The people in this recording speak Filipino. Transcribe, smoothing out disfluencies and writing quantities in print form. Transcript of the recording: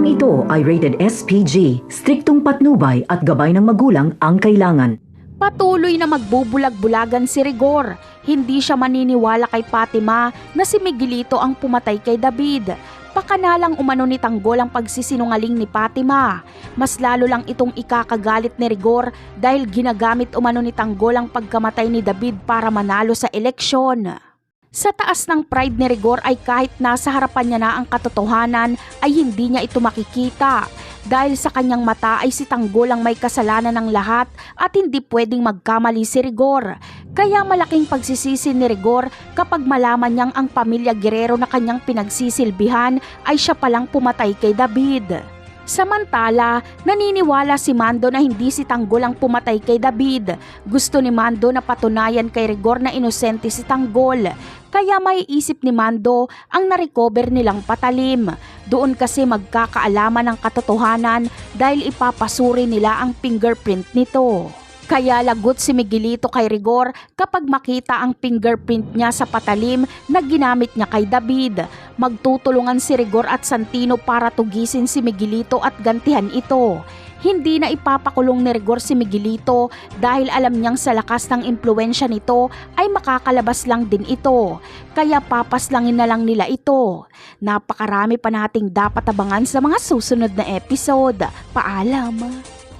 Programang ito ay rated SPG, striktong patnubay at gabay ng magulang ang kailangan. Patuloy na magbubulag-bulagan si Rigor. Hindi siya maniniwala kay Fatima na si Miguelito ang pumatay kay David. Pakanalang umano ni Tanggol ang pagsisinungaling ni Fatima. Mas lalo lang itong ikakagalit ni Rigor dahil ginagamit umano ni Tanggol ang pagkamatay ni David para manalo sa eleksyon. Sa taas ng pride ni Rigor ay kahit nasa harapan niya na ang katotohanan ay hindi niya ito makikita. Dahil sa kanyang mata ay si Tanggol ang may kasalanan ng lahat at hindi pwedeng magkamali si Rigor. Kaya malaking pagsisisi ni Rigor kapag malaman niyang ang pamilya Guerrero na kanyang pinagsisilbihan ay siya palang pumatay kay David. Samantala, naniniwala si Mando na hindi si Tanggol ang pumatay kay David. Gusto ni Mando na patunayan kay Rigor na inosente si Tanggol. Kaya may isip ni Mando ang narecover nilang patalim. Doon kasi magkakaalaman ng katotohanan dahil ipapasuri nila ang fingerprint nito. Kaya lagot si Miguelito kay Rigor kapag makita ang fingerprint niya sa patalim na ginamit niya kay David. Magtutulungan si Rigor at Santino para tugisin si Miguelito at gantihan ito. Hindi na ipapakulong ni Rigor si Miguelito dahil alam niyang sa lakas ng impluensya nito ay makakalabas lang din ito. Kaya papaslangin na lang nila ito. Napakarami pa nating dapat abangan sa mga susunod na episode. Paalam!